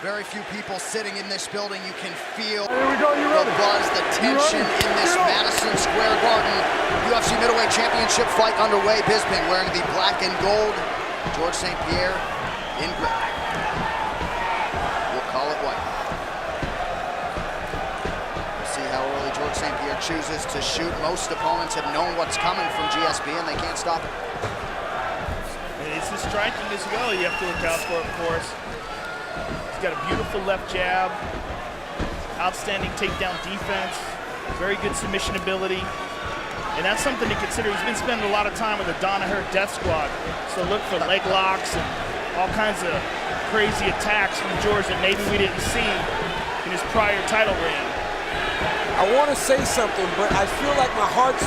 Very few people sitting in this building. You can feel the buzz, the tension in this Madison Square Garden. UFC middleweight championship fight underway. Bisping wearing the black and gold. George St. Pierre in gray. We'll call it white. We'll see how early George St. Pierre chooses to shoot. Most opponents have known what's coming from GSP and they can't stop it. It's the striking as well you have to look out for, of course. He's got a beautiful left jab, outstanding takedown defense, very good submission ability. And that's something to consider. He's been spending a lot of time with the Danaher Death Squad. So look for leg locks and all kinds of crazy attacks from George that maybe we didn't see in his prior title reign. I want to say something, but I feel like my heart's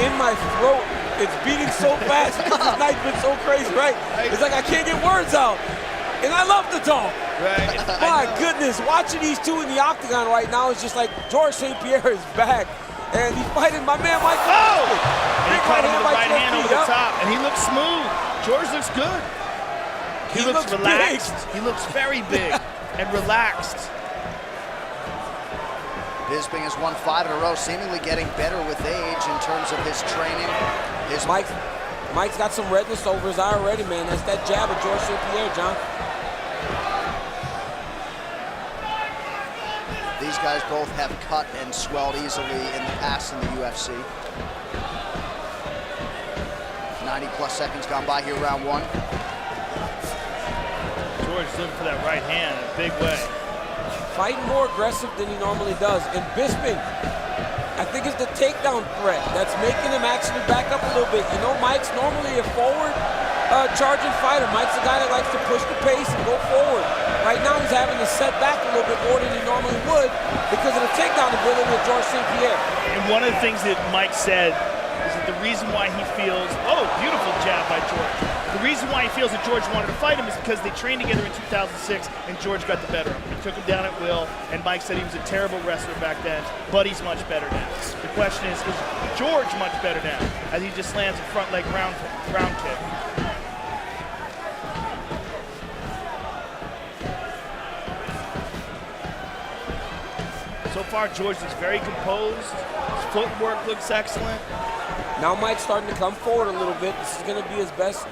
in my throat. It's beating so fast because this night's been so crazy, right? It's like I can't get words out. And I love to talk. Right. My goodness, watching these two in the octagon right now is just like George St. Pierre is back. And he's fighting my man, Michael. Oh! And he caught him with the right hand over the yep. top. And he looks smooth. George looks good. He looks relaxed. Big. He looks very big and relaxed. Bisping has won 5 in a row, seemingly getting better with age in terms of his training. Mike's got some redness over his eye already, man. That's that jab of George St. Pierre, John. These guys both have cut and swelled easily in the past in the UFC. 90+ seconds gone by here, round 1. George looking for that right hand in a big way. Fighting more aggressive than he normally does. And Bisping, I think it's the takedown threat that's making him actually back up a little bit. You know, Mike's normally a forward charging fighter. Mike's a guy that likes to push the pace and go forward. Right now he's having to set back a little bit more than he normally would because of the takedown ability of George St. Pierre. And one of the things that Mike said is that the reason why he feels, oh, beautiful jab by George. The reason why he feels that George wanted to fight him is because they trained together in 2006 and George got the better of him. He took him down at will, and Mike said he was a terrible wrestler back then, but he's much better now. The question is George much better now as he just lands a front leg round kick? So far, George looks very composed. His footwork looks excellent. Now Mike's starting to come forward a little bit. This is going to be his best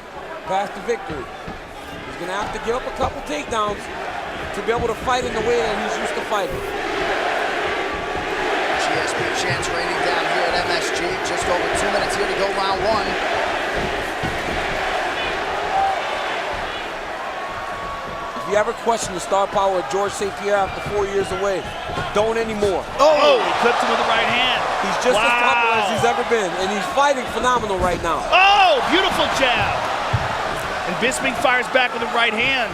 path to victory. He's going to have to give up a couple takedowns to be able to fight in the way that he's used to fighting. GSP chance raining down here at MSG. Just over 2 minutes here to go round 1. If you ever question the star power of George St. Pierre after 4 years away, don't anymore. Oh, he clipped him with the right hand. He's just as comfortable as he's ever been, and he's fighting phenomenal right now. Oh, beautiful jab. And Bisping fires back with the right hand.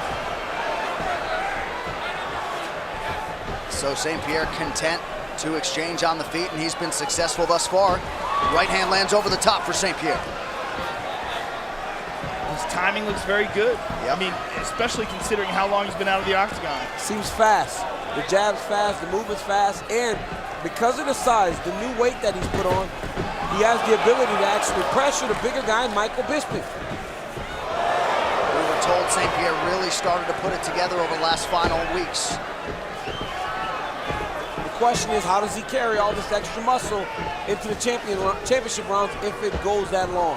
So St. Pierre content to exchange on the feet, and he's been successful thus far. Right hand lands over the top for St. Pierre. His timing looks very good. Yep. I mean, especially considering how long he's been out of the octagon. Seems fast. The jab's fast, the movement's fast, and because of the size, the new weight that he's put on, he has the ability to actually pressure the bigger guy, Michael Bisping. We were told St. Pierre really started to put it together over the last final weeks. The question is, how does he carry all this extra muscle into the championship rounds if it goes that long?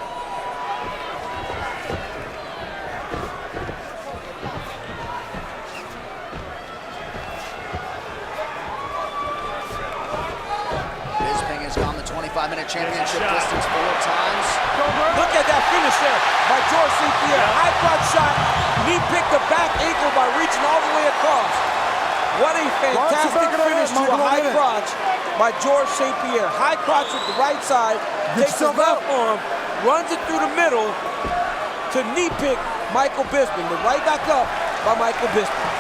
Bisping has gone the 25-minute championship distance 4 times. Look at that finish there by George St. Pierre. High crotch shot. He picked the back ankle by reaching all the way across. What a fantastic finish to a high crotch by George St. Pierre. High crotch with the right side, takes his left arm, runs it through the middle to knee pick Michael Bisping. But right back up by Michael Bisping.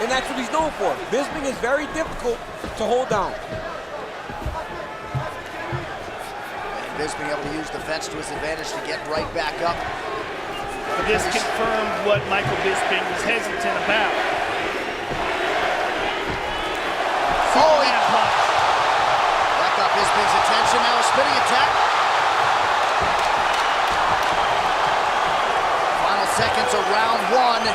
And that's what he's known for. Bisping is very difficult to hold down. And Bisping able to use defense to his advantage to get right back up. This confirmed what Michael Bisping was hesitant about. Oh, that got Bisping's attention. Now a spinning attack. Final seconds. seconds of round one.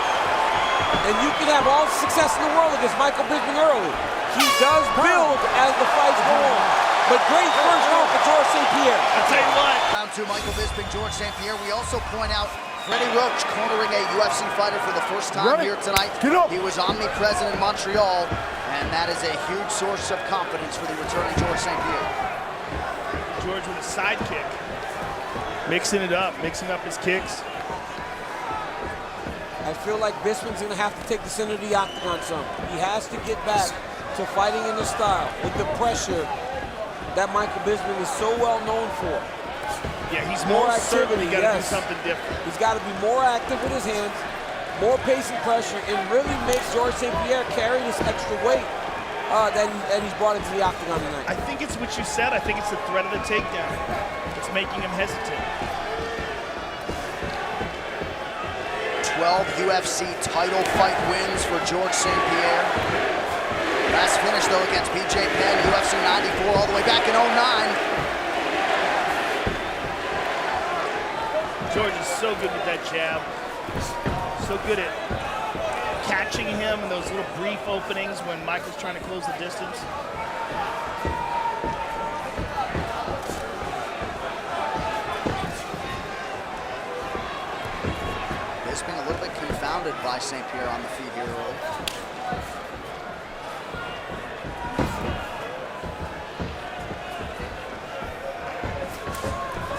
And you can have all the success in the world against Michael Bisping early. He does build as the fights go on. But great first round for George St. Pierre. I'll tell you what. Round two, Michael Bisping, George St. Pierre. We also point out Freddie Roach cornering a UFC fighter for the first time here tonight. He was omnipresent in Montreal, and that is a huge source of confidence for the returning George St. Pierre. George with a sidekick. Mixing it up, mixing up his kicks. I feel like Bisping's gonna have to take the center of the octagon some. He has to get back to fighting in the style with the pressure that Michael Bisping is so well known for. Yeah, he's more certainly got to do something different. He's got to be more active with his hands, more pace and pressure, and really make George St. Pierre carry this extra weight that he's brought into the octagon tonight. I think it's what you said. I think it's the threat of the takedown. It's making him hesitant. 12 UFC title fight wins for George St. Pierre. Last finish, though, against BJ Penn, UFC 94, all the way back in 09. George is so good with that jab. So good at catching him in those little brief openings when Michael's trying to close the distance. Bisping a little bit confounded by St. Pierre on the feet here early.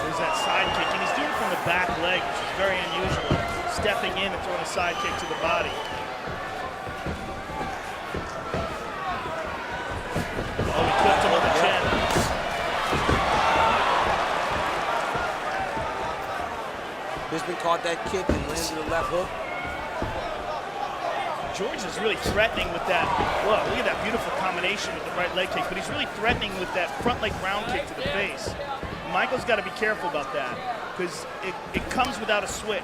There's that side kick, and he's doing it from the back leg, which is very unusual. Stepping in and throwing a side kick to the body. Oh, he clipped him on the chin. Bisping caught that kick and landed a left hook. George is really threatening with that. Look at that beautiful combination with the right leg kick, but he's really threatening with that front leg round kick to the face. Michael's got to be careful about that because it comes without a switch.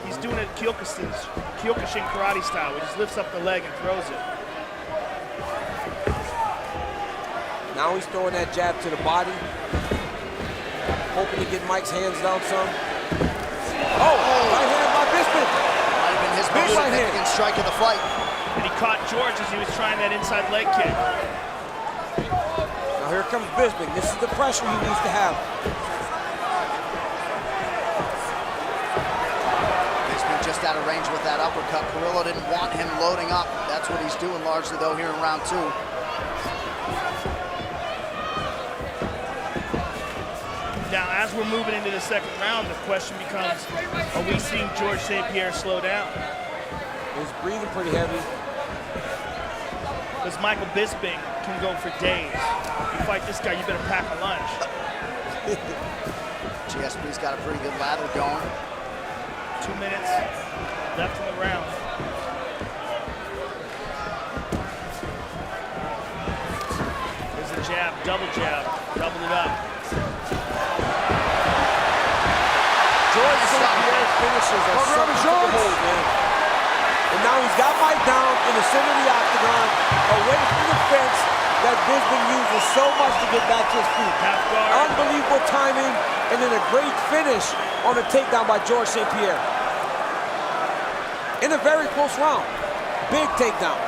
He's doing it Kyokushin karate style. He just lifts up the leg and throws it. Now he's throwing that jab to the body, hoping to get Mike's hands down some. Oh, right hand by Bisping. Might have been his most significant strike of the fight. And he caught George as he was trying that inside leg kick. Now here comes Bisping. This is the pressure he needs to have. Bisping just out of range with that uppercut. Carrillo didn't want him loading up. That's what he's doing largely, though, here in round two. Now, as we're moving into the second round, the question becomes, are we seeing George St. Pierre slow down? He's breathing pretty heavy. Because Michael Bisping can go for days. You fight this guy, you better pack a lunch. GSP's got a pretty good lather going. 2 minutes left in the round. There's the jab, double it up. George St. Pierre's finishes are something to behold, man. And now he's got Mike down in the center of the octagon, away from the fence that Bisping uses so much to get back to his feet. Half guard. Unbelievable timing, and then a great finish on a takedown by George St. Pierre. In a very close round. Big takedown.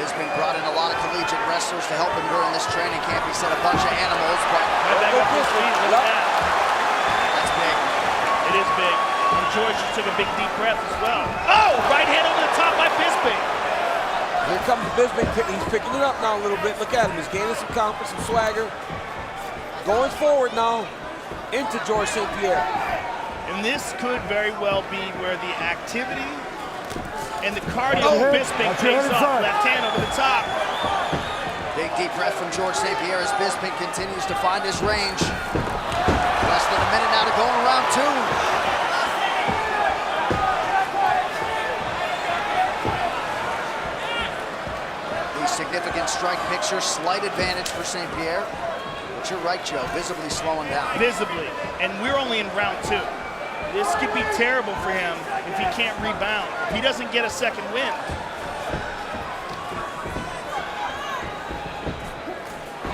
Bisping brought in a lot of collegiate wrestlers to help him during this training camp. He said a bunch of animals, but Right back up his feet, look at that. that's big. It is big. And George just took a big deep breath as well. Oh, right hand over the top by Bisping. Here comes Bisping. He's picking it up now a little bit. Look at him. He's gaining some confidence, some swagger. Going forward now into George St. Pierre. And this could very well be where the activity and the cardio of Bisping pays off. Left hand over the top. Big deep breath from George St. Pierre as Bisping continues to find his range. Less than a minute now to go in round two. The significant strike picture, slight advantage for St. Pierre. But you're right, Joe, visibly slowing down. Visibly. And we're only in round two. This could be terrible for him if he can't rebound. If he doesn't get a second win.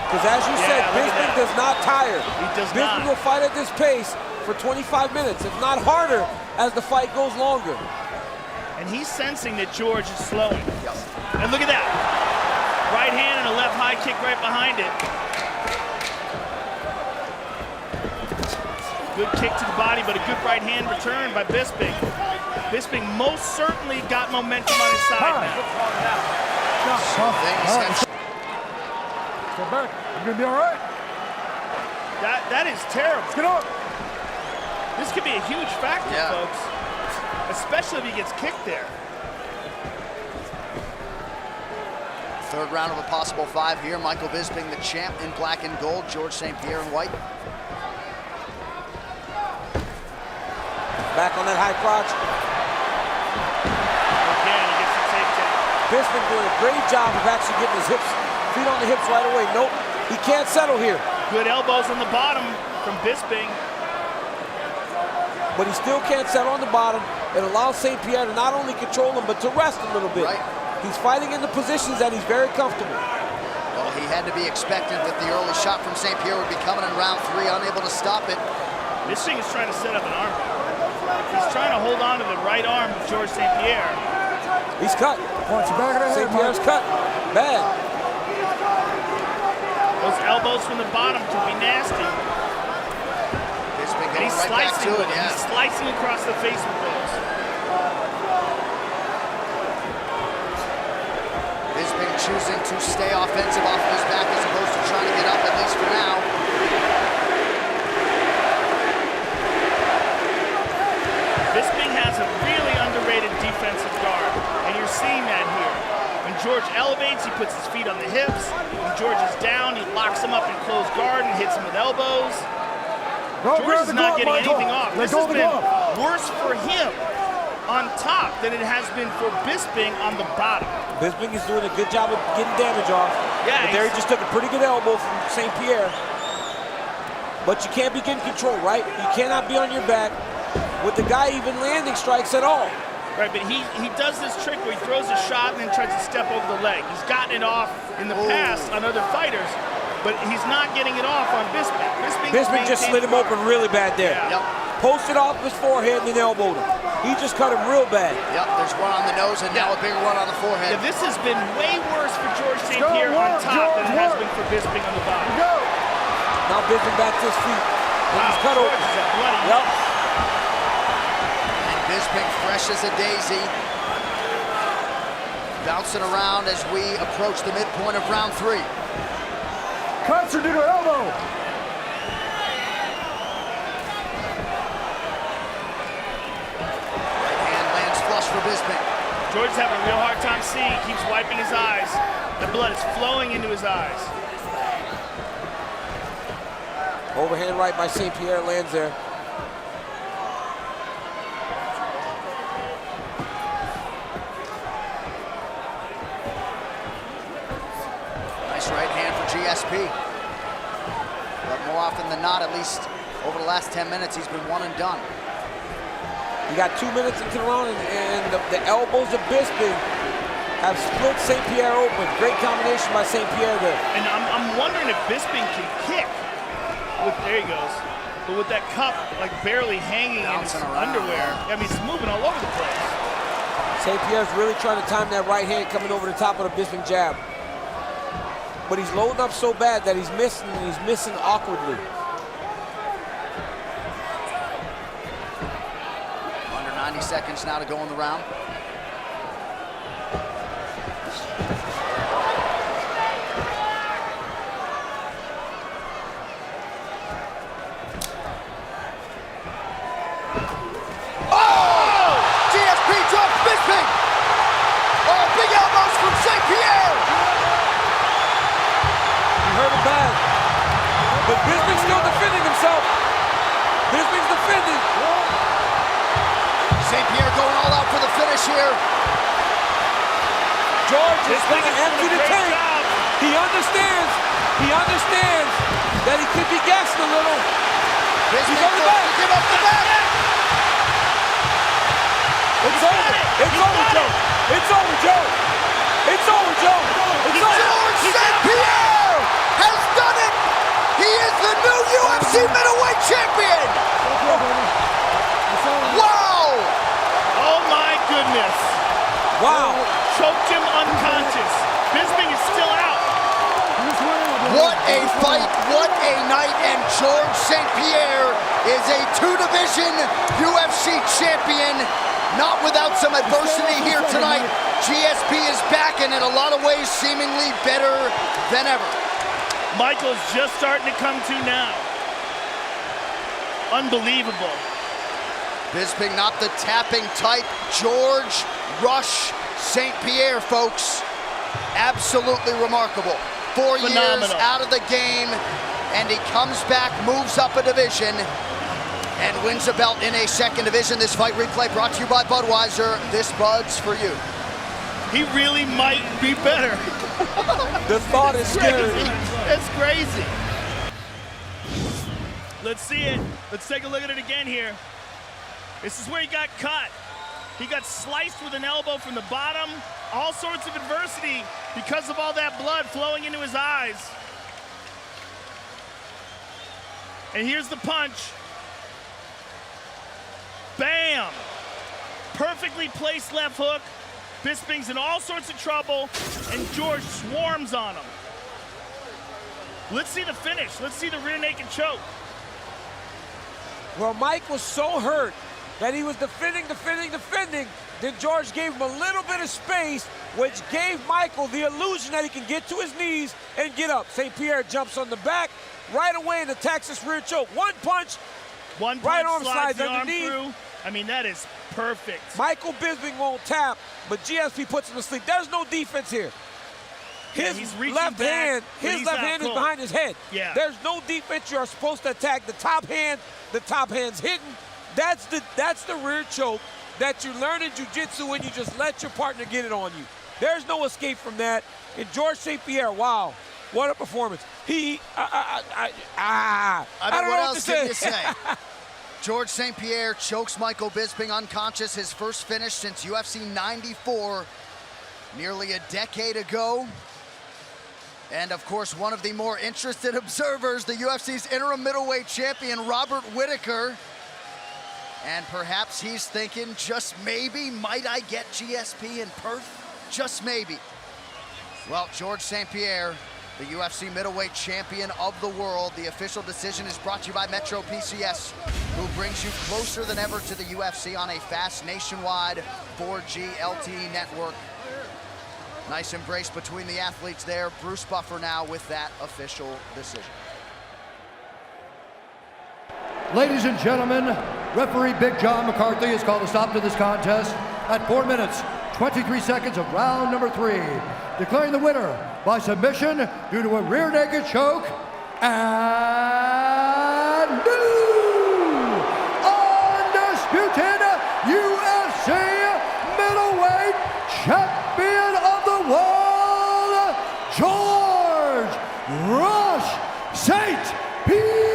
Because as you said, Bisping does not tire. He does Bisping not. will fight at this pace for 25 minutes, if not harder, as the fight goes longer. And he's sensing that George is slowing. And look at that. Right hand and a left high kick right behind it. Good kick to the body, but a good right hand return by Bisping. Bisping most certainly got momentum on his side now. Go back. I'm gonna be all right. That is terrible. Get up. This could be a huge factor, folks. Especially if he gets kicked there. Third round of a possible 5 here. Michael Bisping, the champ, in black and gold. George St. Pierre in white. Back on that high crotch. Again, he gets the takedown. Bisping doing a great job of actually getting his feet on the hips right away. Nope, he can't settle here. Good elbows on the bottom from Bisping. But he still can't settle on the bottom. It allows St. Pierre to not only control him, but to rest a little bit. Right. He's fighting in the positions that he's very comfortable. Well, he had to be expectant that the early shot from St. Pierre would be coming in round 3, unable to stop it. Bisping is trying to set up an arm. He's trying to hold on to the right arm of George St. Pierre. He's cut. St. Pierre's cut. Bad. Those elbows from the bottom could be nasty. Bisping And he's going right back slicing to with it, them. He's slicing across the face with those. Bisping choosing to stay offensive off of his back as opposed to trying to get up, at least for now. Bisping has a really underrated defensive guard, and you're seeing that here. When George elevates, he puts his feet on the hips. When George is down, he locks him up in closed guard and hits him with elbows. George is not getting anything off. This has been worse for him on top than it has been for Bisping on the bottom. Bisping is doing a good job of getting damage off. Yeah, but there he just took a pretty good elbow from St. Pierre. But you can't be getting control, right? You cannot be on your back with the guy even landing strikes at all. Right, but he does this trick where he throws a shot and then tries to step over the leg. He's gotten it off in the past on other fighters, but he's not getting it off on Bisping. Bisping just slid him open really bad there. Yeah. Posted off his forehead and then elbowed him. He just cut him real bad. Yep, there's one on the nose and now a bigger one on the forehead. Yeah, this has been way worse for George St. Pierre on top than it has been for Bisping on the bottom. Now Bisping back to his feet. And he's cut open. Yep. And Bisping fresh as a daisy. Bouncing around as we approach the midpoint of round 3. Cuts her to the elbow. For Bisping. George is having a real hard time seeing. He keeps wiping his eyes. The blood is flowing into his eyes. Overhand right by St. Pierre lands there. Nice right hand for GSP. But more often than not, at least over the last 10 minutes, he's been one and done. You got 2 minutes into the round, and the elbows of Bisping have split St. Pierre open. Great combination by St. Pierre there. And I'm wondering if Bisping can kick. There he goes. But with that cup like barely hanging in his underwear, I mean, it's moving all over the place. St. Pierre's really trying to time that right hand coming over the top of the Bisping jab. But he's loading up so bad that he's missing, and he's missing awkwardly. 90 seconds now to go in the round. Oh! GSP drops Bisping! Oh, big elbows from St. Pierre! You heard him bad. But Bisping's still defending himself. Bisping's defending. St. Pierre going all out for the finish here. George is going to empty the tank. He understands that he could be gassed a little. Bisping He's on the back. Give up the back. It's over. It's over, Joe. It's over, Joe. It's over, Joe. It's over. George St. Pierre has done it. He is the new UFC middleweight champion! Wow! Oh my goodness. Wow. Choked him unconscious. Bisping is still out. What a fight, what a night, and George St. Pierre is a two-division UFC champion, not without some adversity here tonight. GSP is back and in a lot of ways seemingly better than ever. Michael's just starting to come to now. Unbelievable. Bisping not the tapping type. George Rush St. Pierre, folks. Absolutely remarkable. 4 years out of the game, and he comes back, moves up a division, and wins a belt in a second division. This fight replay brought to you by Budweiser. This Bud's for you. He really might be better. The thought is scary. That's crazy. Let's see it. Let's take a look at it again here. This is where he got cut. He got sliced with an elbow from the bottom. All sorts of adversity because of all that blood flowing into his eyes. And here's the punch. Bam! Perfectly placed left hook. Bisping's in all sorts of trouble, and George swarms on him. Let's see the finish. Let's see the rear naked choke. Well, Mike was so hurt that he was defending. Then George gave him a little bit of space, which gave Michael the illusion that he can get to his knees and get up. St. Pierre jumps on the back right away and attacks this rear choke. One punch, right arm slides underneath. Through. I mean, that is perfect. Michael Bisping won't tap, but GSP puts him to sleep. There's no defense here. His left hand is behind his head. Yeah. There's no defense. You're supposed to attack the top hand. The top hand's hidden. That's the rear choke that you learn in jiu-jitsu when you just let your partner get it on you. There's no escape from that. And George St. Pierre, wow, what a performance. I mean, what else can you say? George St. Pierre chokes Michael Bisping unconscious, his first finish since UFC 94, nearly a decade ago. And of course, one of the more interested observers, the UFC's interim middleweight champion, Robert Whittaker. And perhaps he's thinking, just maybe, might I get GSP in Perth? Just maybe. Well, George St. Pierre, the UFC middleweight champion of the world. The official decision is brought to you by Metro PCS, who brings you closer than ever to the UFC on a fast nationwide 4G LTE network. Nice embrace between the athletes there. Bruce Buffer now with that official decision. Ladies and gentlemen, referee Big John McCarthy has called a stop to this contest at 4 minutes, 23 seconds of round number 3, declaring the winner by submission due to a rear naked choke, and new undisputed UFC middleweight champion of the world, George Rush St. Pierre.